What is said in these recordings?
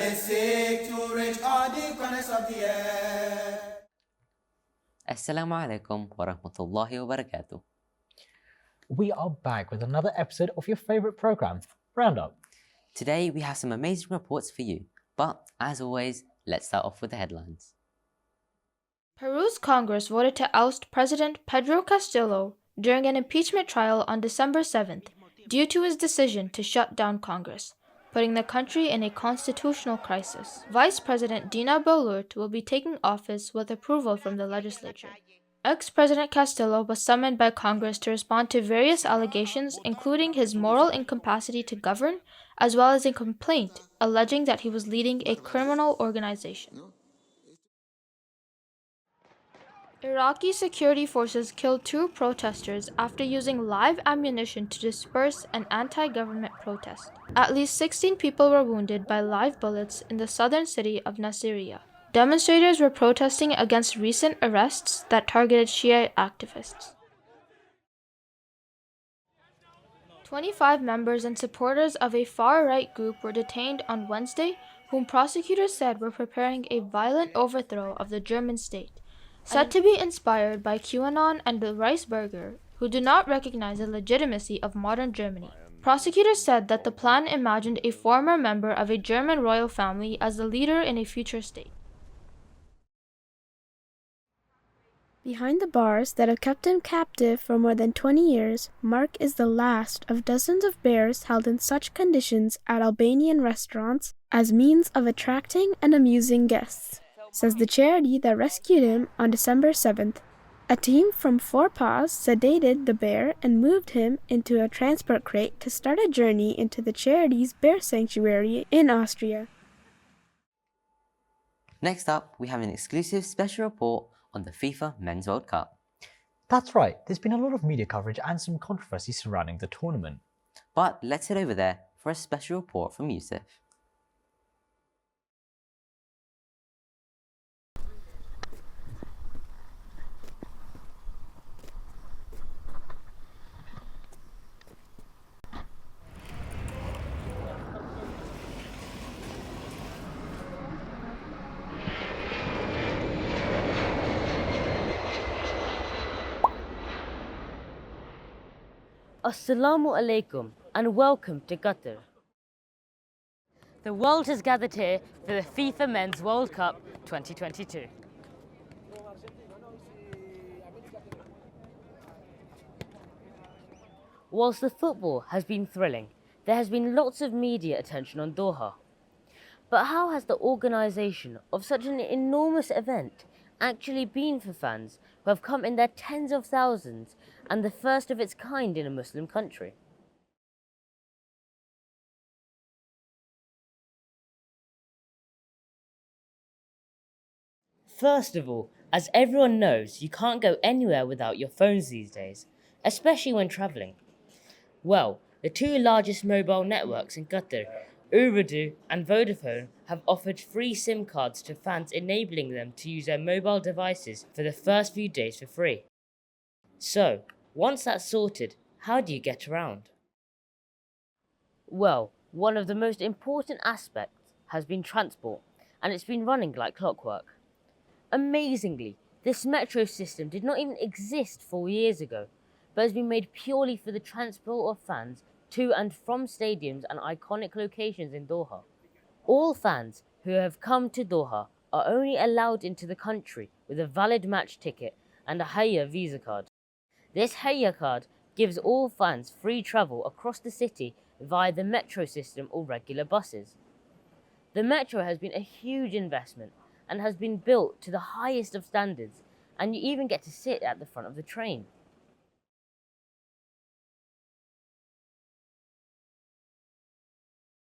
they seek to reach all the corners of the earth. Assalamu alaikum wa rahmatullahi wa barakatuh. We are back with another episode of your favourite programme, Roundup. Today we have some amazing reports for you, but as always, let's start off with the headlines. Peru's Congress voted to oust President Pedro Castillo during an impeachment trial on December 7th due to his decision to shut down Congress, putting the country in a constitutional crisis. Vice President Dina Boluarte will be taking office with approval from the legislature. Ex-President Castillo was summoned by Congress to respond to various allegations, including his moral incapacity to govern, as well as a complaint alleging that he was leading a criminal organization. Iraqi security forces killed 2 protesters after using live ammunition to disperse an anti-government protest. At least 16 people were wounded by live bullets in the southern city of Nasiriyah. Demonstrators were protesting against recent arrests that targeted Shia activists. 25 members and supporters of a far-right group were detained on Wednesday, whom prosecutors said were preparing a violent overthrow of the German state, said to be inspired by QAnon and the Reichsbürger, who do not recognize the legitimacy of modern Germany. Prosecutors said that the plan imagined a former member of a German royal family as the leader in a future state. Behind the bars that have kept him captive for more than 20 years, Mark is the last of dozens of bears held in such conditions at Albanian restaurants as means of attracting and amusing guests, says the charity that rescued him on December 7th. A team from Four Paws sedated the bear and moved him into a transport crate to start a journey into the charity's bear sanctuary in Austria. Next up, we have an exclusive special report on the FIFA Men's World Cup. That's right, there's been a lot of media coverage and some controversy surrounding the tournament. But let's head over there for a special report from Yusuf. Assalamu alaikum and welcome to Qatar. The world has gathered here for the FIFA Men's World Cup 2022. Whilst the football has been thrilling, there has been lots of media attention on Doha. But how has the organisation of such an enormous event actually been for fans who have come in their tens of thousands and the first of its kind in a Muslim country? First of all, as everyone knows, you can't go anywhere without your phones these days, especially when travelling. Well, the 2 largest mobile networks in Qatar, Ooredoo and Vodafone, have offered free SIM cards to fans, enabling them to use their mobile devices for the first few days for free. So, once that's sorted, how do you get around? Well, one of the most important aspects has been transport, and it's been running like clockwork. Amazingly, this metro system did not even exist 4 years ago, but has been made purely for the transport of fans to and from stadiums and iconic locations in Doha. All fans who have come to Doha are only allowed into the country with a valid match ticket and a Hayya visa card. This Hayya card gives all fans free travel across the city via the metro system or regular buses. The metro has been a huge investment and has been built to the highest of standards, and you even get to sit at the front of the train.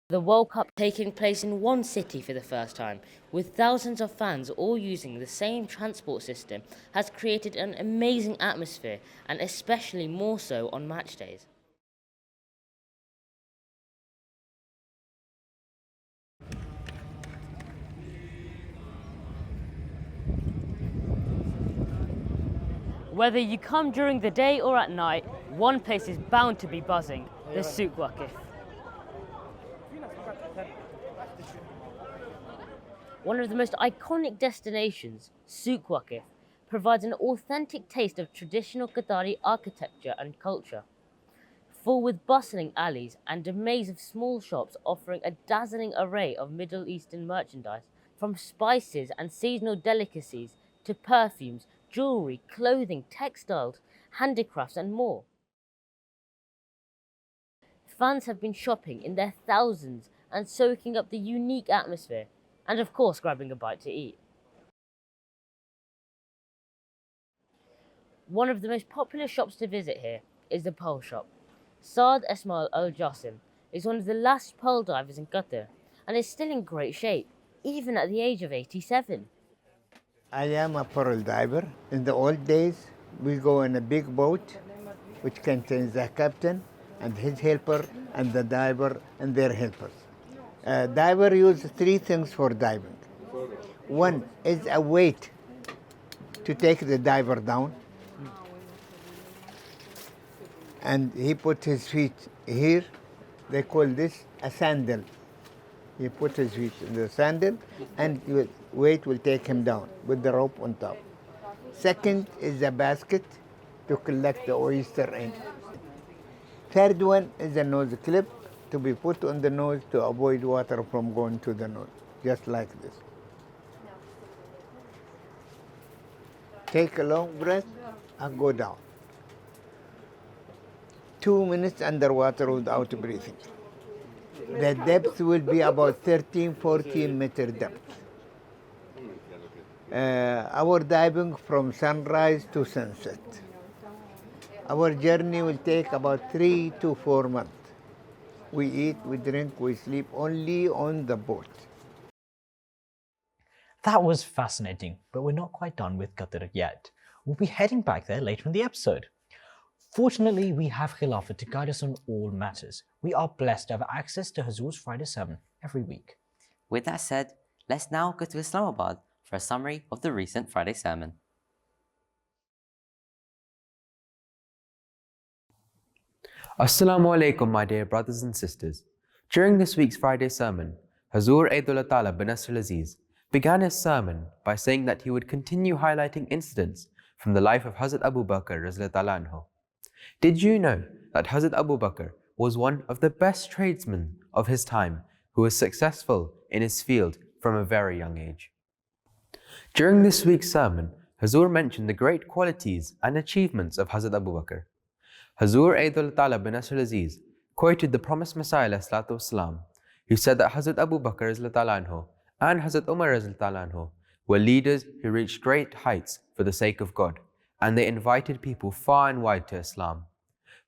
The World Cup taking place in one city for the first time, with thousands of fans all using the same transport system, has created an amazing atmosphere, and especially more so on match days. Whether you come during the day or at night, one place is bound to be buzzing, the Souk Waqif. One of the most iconic destinations, Souk Waqif, provides an authentic taste of traditional Qatari architecture and culture. Full with bustling alleys and a maze of small shops offering a dazzling array of Middle Eastern merchandise, from spices and seasonal delicacies to perfumes, jewellery, clothing, textiles, handicrafts and more. Fans have been shopping in their thousands and soaking up the unique atmosphere, and of course grabbing a bite to eat. One of the most popular shops to visit here is the pearl shop. Saad Esmail Al Jassim is one of the last pearl divers in Qatar and is still in great shape, even at the age of 87. I am a pearl diver. In the old days, we go in a big boat which contains the captain and his helper and the diver and their helpers. Diver uses three things for diving. One is a weight to take the diver down. And he put his feet here. They call this a sandal. He put his feet in the sandal and the weight will take him down with the rope on top. Second is a basket to collect the oyster in. Third one is a nose clip to be put on the nose to avoid water from going to the nose, just like this. Take a long breath and go down. 2 minutes underwater without breathing. The depth will be about 13-14 meter depth. Our diving from sunrise to sunset. Our journey will take about 3 to 4 months. We eat, we drink, we sleep only on the boat. That was fascinating, but we're not quite done with Qatar yet. We'll be heading back there later in the episode. Fortunately, we have Khilafah to guide us on all matters. We are blessed to have access to Hazur's Friday sermon every week. With that said, let's now go to Islamabad for a summary of the recent Friday sermon. Assalamu alaikum, my dear brothers and sisters. During this week's Friday sermon, Hazur Aidullah Ta'ala bin Nasr al-Aziz began his sermon by saying that he would continue highlighting incidents from the life of Hazrat Abu Bakr Radhiyallahu anhu. Did you know that Hazrat Abu Bakr was one of the best tradesmen of his time who was successful in his field from a very young age? During this week's sermon, Hazur mentioned the great qualities and achievements of Hazrat Abu Bakr. Hazur Aidullah Ta'ala bin Nasr al-Aziz quoted the promised Messiah ﷺ, who said that Hazrat Abu Bakr anhu and Hazrat Umar anhu were leaders who reached great heights for the sake of God, and they invited people far and wide to Islam.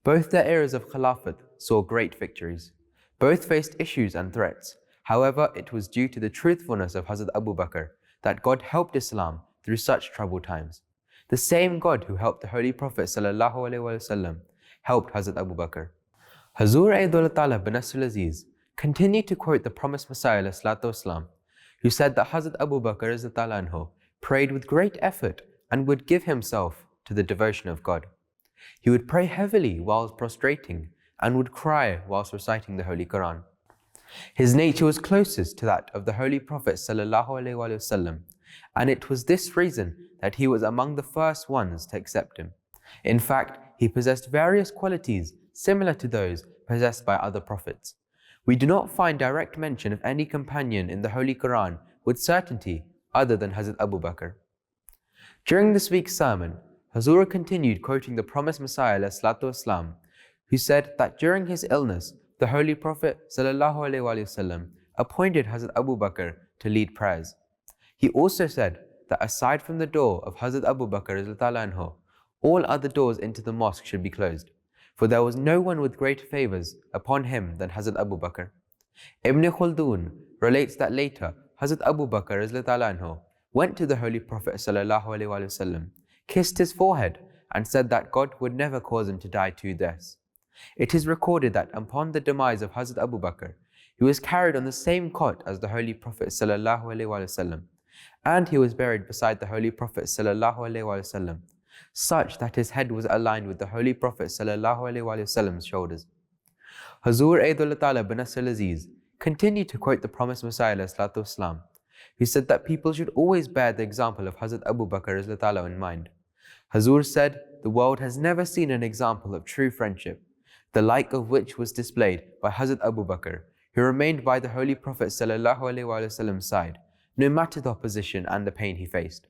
Both their eras of Khilafat saw great victories. Both faced issues and threats. However, it was due to the truthfulness of Hazrat Abu Bakr that God helped Islam through such troubled times. The same God who helped the Holy Prophet ﷺ helped Hazrat Abu Bakr. Hazur Aidullah Ta'ala bin Nasr al-Aziz continued to quote the promised Messiah ﷺ, who said that Hazrat Abu Bakr anhu prayed with great effort and would give himself to the devotion of God. He would pray heavily whilst prostrating and would cry whilst reciting the Holy Quran. His nature was closest to that of the Holy Prophet ﷺ, and it was this reason that he was among the first ones to accept him. In fact, he possessed various qualities similar to those possessed by other prophets. We do not find direct mention of any companion in the Holy Quran with certainty other than Hazrat Abu Bakr. During this week's sermon, Hazur continued quoting the promised Messiah ﷺ, who said that during his illness, the Holy Prophet ﷺ appointed Hazrat Abu Bakr to lead prayers. He also said that aside from the door of Hazrat Abu Bakr anhu, all other doors into the mosque should be closed, for there was no one with greater favors upon him than Hazrat Abu Bakr. Ibn Khaldun relates that later Hazrat Abu Bakr anhu went to the Holy Prophet ﷺ, kissed his forehead and said that God would never cause him to die 2 deaths. It is recorded that upon the demise of Hazrat Abu Bakr, he was carried on the same cot as the Holy Prophet ﷺ, and he was buried beside the Holy Prophet ﷺ, such that his head was aligned with the Holy Prophet ﷺ's shoulders. Hazur Aidullah Ta'ala bin Nasr al-Aziz continued to quote the promised Messiah ﷺ, who said that people should always bear the example of Hazrat Abu Bakr in mind. Hazur said, the world has never seen an example of true friendship, the like of which was displayed by Hazrat Abu Bakr, who remained by the Holy Prophet ﷺ's side, no matter the opposition and the pain he faced.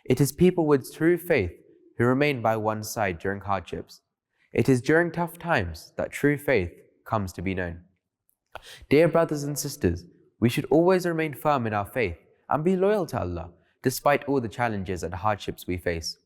It is people with true faith who remain by one's side during hardships. It is during tough times that true faith comes to be known. Dear brothers and sisters, we should always remain firm in our faith and be loyal to Allah, despite all the challenges and hardships we face.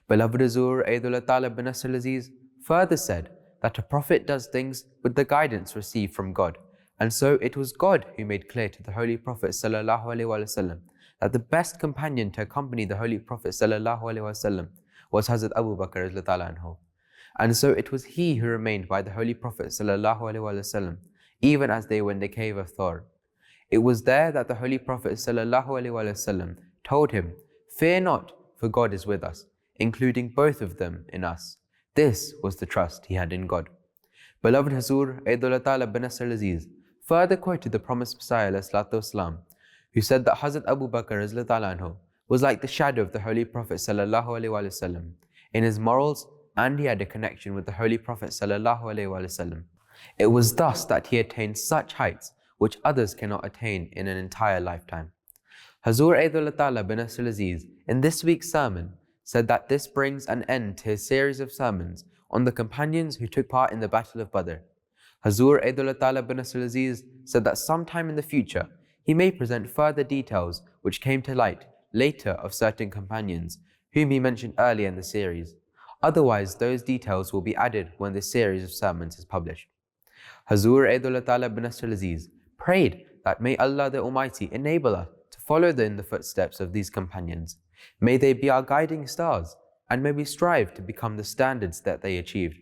Beloved Hazur Aidullah Ta'ala bin Nasr Aziz further said that a prophet does things with the guidance received from God, and so it was God who made clear to the Holy Prophet ﷺ that the best companion to accompany the Holy Prophet ﷺ was Hazrat Abu Bakr anhu. And so it was he who remained by the Holy Prophet ﷺ even as they were in the cave of Thor. It was there that the Holy Prophet ﷺ told him, "Fear not, for God is with us," including both of them in us. This was the trust he had in God. Beloved Hazur Aidullah Ta'ala bin Nasr Aziz further quoted the promised Messiah ﷺ, who said that Hazrat Abu Bakr anhu was like the shadow of the Holy Prophet ﷺ in his morals, and he had a connection with the Holy Prophet ﷺ. It was thus that he attained such heights which others cannot attain in an entire lifetime. Hazur Aidullah Ta'ala bin Nasr Aziz in this week's sermon said that this brings an end to his series of sermons on the companions who took part in the Battle of Badr. Hazur Aidullah Ta'ala bin Nasr Aziz said that sometime in the future, he may present further details which came to light later of certain companions, whom he mentioned earlier in the series. Otherwise, those details will be added when this series of sermons is published. Hazur Aidullah Ta'ala bin Nasr Aziz prayed that may Allah the Almighty enable us to follow in the footsteps of these companions. May they be our guiding stars, and may we strive to become the standards that they achieved.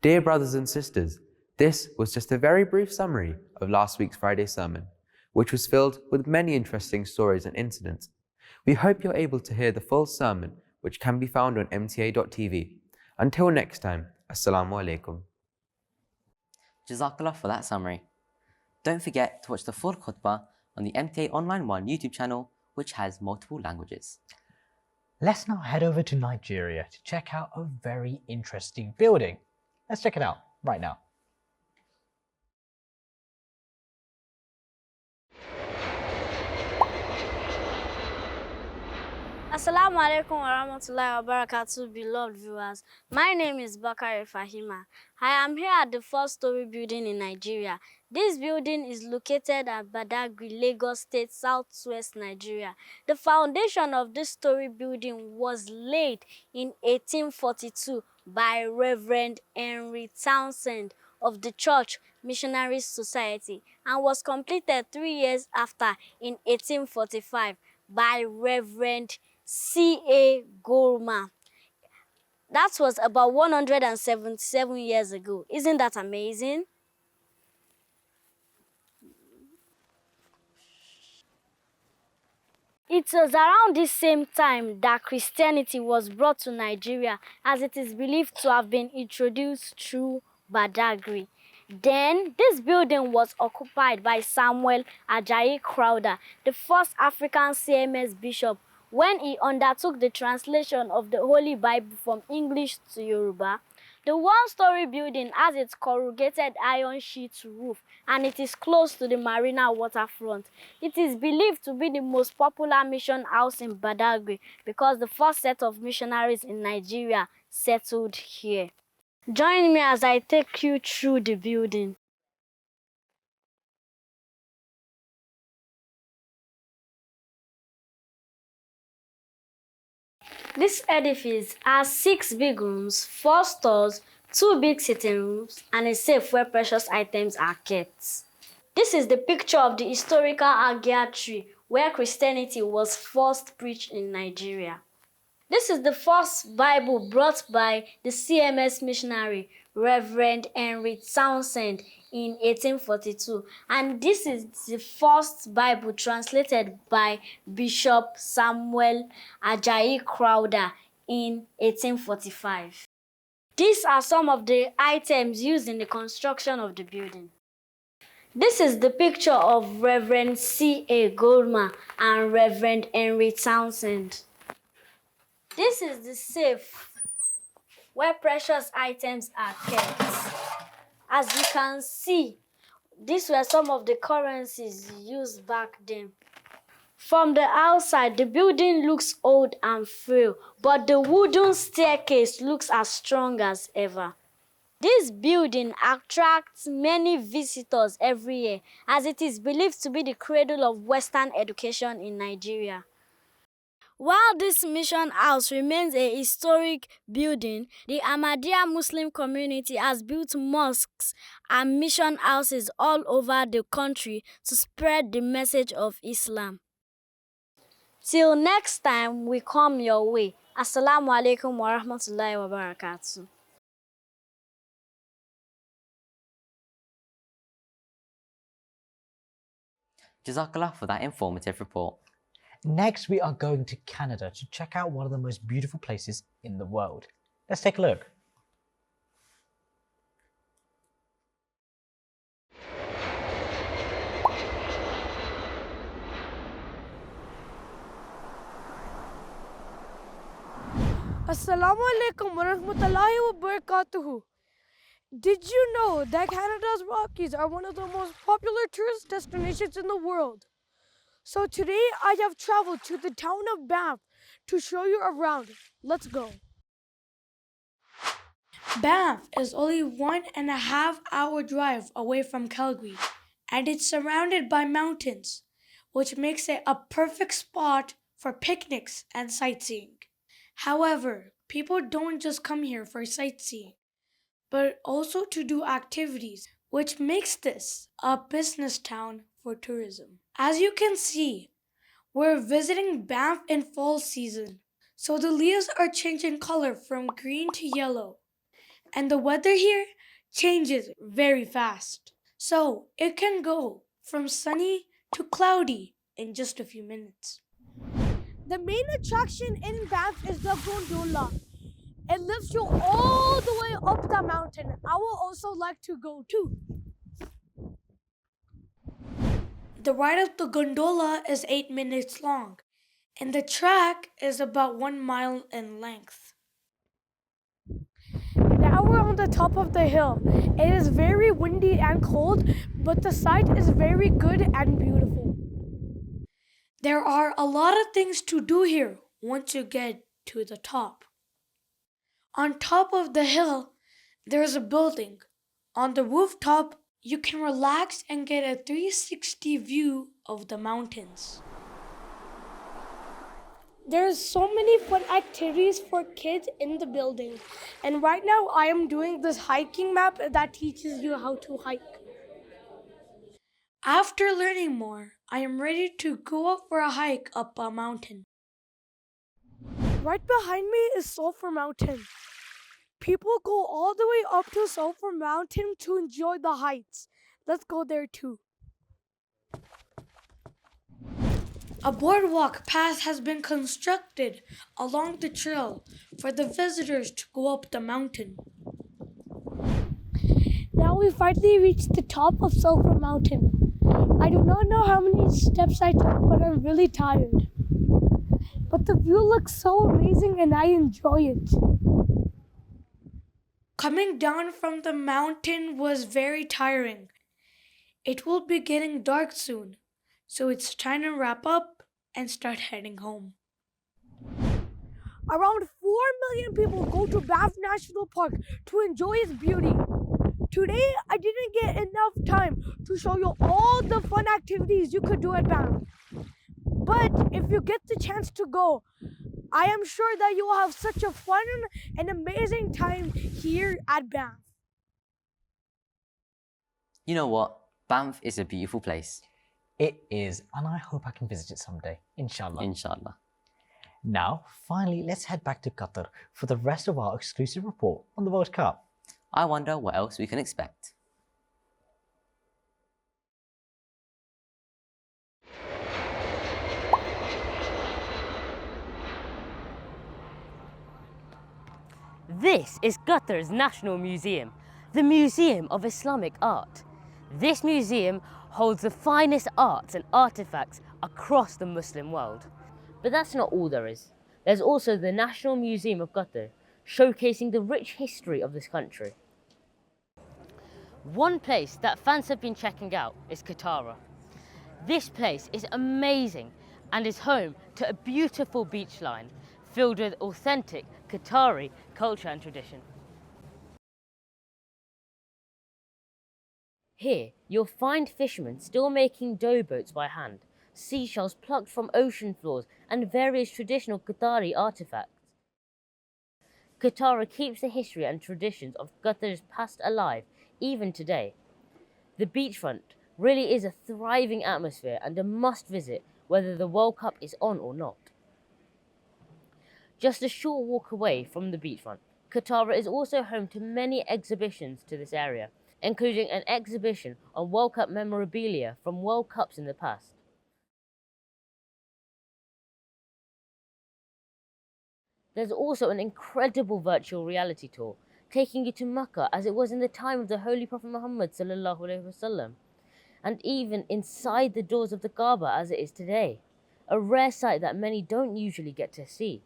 Dear brothers and sisters, this was just a very brief summary of last week's Friday sermon, which was filled with many interesting stories and incidents. We hope you're able to hear the full sermon, which can be found on mta.tv. Until next time, Assalamu alaikum. Jazakallah for that summary. Don't forget to watch the full khutbah on the MTA Online 1 YouTube channel, which has multiple languages. Let's now head over to Nigeria to check out a very interesting building. Let's check it out right now. Assalamu alaikum wa rahmatullahi wa barakatuh, beloved viewers. My name is Bakari Fahima. I am here at the first Storey building in Nigeria. This building is located at Badagry, Lagos State, southwest Nigeria. The foundation of this Storey building was laid in 1842 by Reverend Henry Townsend of the Church Missionary Society and was completed 3 years after in 1845 by Reverend C.A. Gorma. That was about 177 years ago. Isn't that amazing? It was around this same time that Christianity was brought to Nigeria, as it is believed to have been introduced through Badagry. Then, this building was occupied by Samuel Ajayi Crowther, the first African CMS bishop, when he undertook the translation of the Holy Bible from English to Yoruba. The one-story building has its corrugated iron sheet roof, and it is close to the Marina waterfront. It is believed to be the most popular mission house in Badagry because the first set of missionaries in Nigeria settled here. Join me as I take you through the building. This edifice has 6 big rooms, 4 stores, 2 big sitting rooms, and a safe where precious items are kept. This is the picture of the historical Agia tree where Christianity was first preached in Nigeria. This is the first Bible brought by the CMS missionary, Reverend Henry Townsend, in 1842, and this is the first Bible translated by Bishop Samuel Ajayi Crowther in 1845. These are some of the items used in the construction of the building. This is the picture of Reverend C.A. Goldman and Reverend Henry Townsend. This is the safe where precious items are kept. As you can see, these were some of the currencies used back then. From the outside, the building looks old and frail, but the wooden staircase looks as strong as ever. This building attracts many visitors every year, as it is believed to be the cradle of Western education in Nigeria. While this mission house remains a historic building, the Ahmadiyya Muslim community has built mosques and mission houses all over the country to spread the message of Islam. Till next time we come your way. Assalamu alaikum wa rahmatullahi wa barakatuh. Jazakallah for that informative report. Next, we are going to Canada to check out one of the most beautiful places in the world. Let's take a look. Assalamu alaikum wa rahmatullahi wa barakatuhu. Did you know that Canada's Rockies are one of the most popular tourist destinations in the world? So today I have traveled to the town of Banff to show you around. Let's go. Banff is only 1.5 hour drive away from Calgary, and it's surrounded by mountains, which makes it a perfect spot for picnics and sightseeing. However, people don't just come here for sightseeing, but also to do activities, which makes this a business town for tourism. As you can see, we're visiting Banff in fall season, so the leaves are changing color from green to yellow, and the weather here changes very fast. So it can go from sunny to cloudy in just a few minutes. The main attraction in Banff is the gondola. It lifts you all the way up the mountain. I would also like to go too. The ride up the gondola is 8 minutes long, and the track is about 1 mile in length. Now we're on the top of the hill. It is very windy and cold, but the sight is very good and beautiful. There are a lot of things to do here once you get to the top. On top of the hill, there's a building. On the rooftop, you can relax and get a 360 view of the mountains. There's so many fun activities for kids in the building. And right now I am doing this hiking map that teaches you how to hike. After learning more, I am ready to go up for a hike up a mountain. Right behind me is Sulphur Mountain. People go all the way up to Sulphur Mountain to enjoy the heights. Let's go there too. A boardwalk path has been constructed along the trail for the visitors to go up the mountain. Now we finally reached the top of Sulphur Mountain. I do not know how many steps I took, but I'm really tired. But the view looks so amazing and I enjoy it. Coming down from the mountain was very tiring. It will be getting dark soon, so it's time to wrap up and start heading home. Around 4 million people go to Banff National Park to enjoy its beauty. Today, I didn't get enough time to show you all the fun activities you could do at Banff. But if you get the chance to go, I am sure that you will have such a fun and amazing time here at Banff. You know what? Banff is a beautiful place. It is, and I hope I can visit it someday, inshallah. Inshallah. Now, finally, let's head back to Qatar for the rest of our exclusive report on the World Cup. I wonder what else we can expect. This is Qatar's National Museum, the Museum of Islamic Art. This museum holds the finest arts and artifacts across the Muslim world. But that's not all there is. There's also the National Museum of Qatar, showcasing the rich history of this country. One place that fans have been checking out is Qatar. This place is amazing and is home to a beautiful beach line filled with authentic Qatari culture and tradition. Here, you'll find fishermen still making dough boats by hand, seashells plucked from ocean floors, and various traditional Qatari artifacts. Qatar keeps the history and traditions of Qatar's past alive even today. The beachfront really is a thriving atmosphere and a must visit whether the World Cup is on or not. Just a short walk away from the beachfront, Qatar is also home to many exhibitions to this area, including an exhibition on World Cup memorabilia from World Cups in the past. There's also an incredible virtual reality tour, taking you to Mecca as it was in the time of the Holy Prophet Muhammad sallallahu alaihi wasallam, and even inside the doors of the Kaaba as it is today, a rare sight that many don't usually get to see.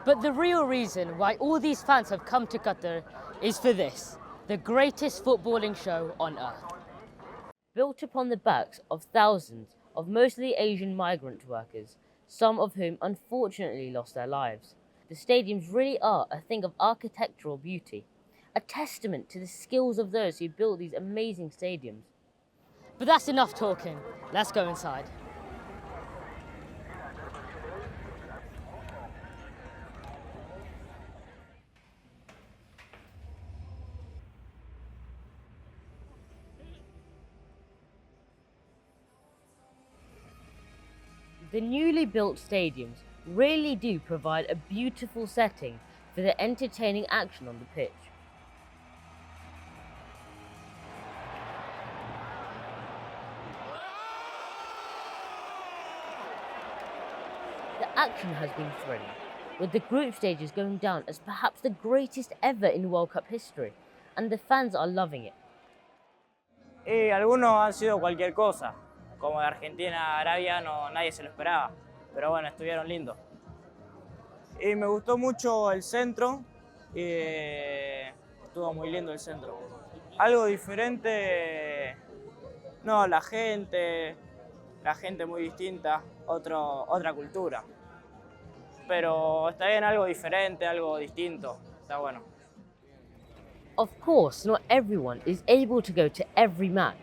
But the real reason why all these fans have come to Qatar is for this, the greatest footballing show on earth. Built upon the backs of thousands of mostly Asian migrant workers, some of whom unfortunately lost their lives, the stadiums really are a thing of architectural beauty, a testament to the skills of those who built these amazing stadiums. But that's enough talking, let's go inside. The newly built stadiums really do provide a beautiful setting for the entertaining action on the pitch. The action has been thrilling, with the group stages going down as perhaps the greatest ever in World Cup history, and the fans are loving it. Y algunos han sido cualquier cosa. Como de Argentina a Arabia nadie se lo esperaba, pero bueno, estuvieron lindos. Y me gustó mucho el centro, estuvo muy lindo el centro. Algo diferente, no, la gente muy distinta, otra cultura. Pero está bien, algo diferente, algo distinto, está bueno. Of course, not everyone is able to go to every match.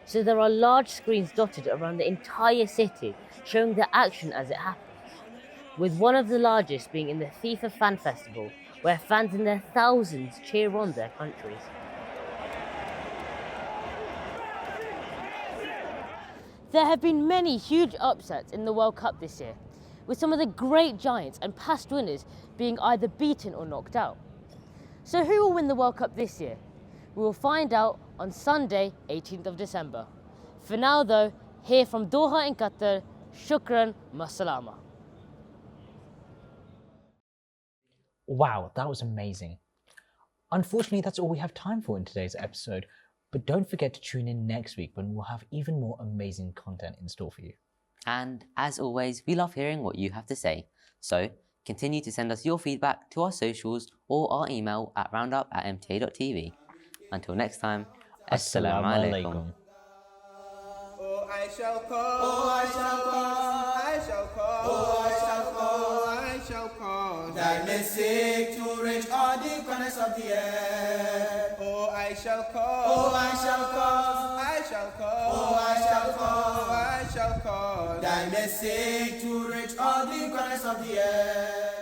So there are large screens dotted around the entire city, showing the action as it happens, with one of the largest being in the FIFA Fan Festival, where fans in their thousands cheer on their countries. There have been many huge upsets in the World Cup this year, with some of the great giants and past winners being either beaten or knocked out. So who will win the World Cup this year? We will find out on Sunday, 18th of December. For now though, here from Doha in Qatar, shukran, masalama. Wow, that was amazing. Unfortunately, that's all we have time for in today's episode, but don't forget to tune in next week when we'll have even more amazing content in store for you. And as always, we love hearing what you have to say. So continue to send us your feedback to our socials or our email at roundup@mta.tv. Until next time, Assalamu alaikum. Oh, I shall call, oh, I shall call, I shall call, oh, I shall call, I shall call. Thy message to reach all the corners of the earth. Oh, I shall call, oh, I shall call, I shall call, oh, I shall call, I shall call. Thy message to reach all the corners of the earth.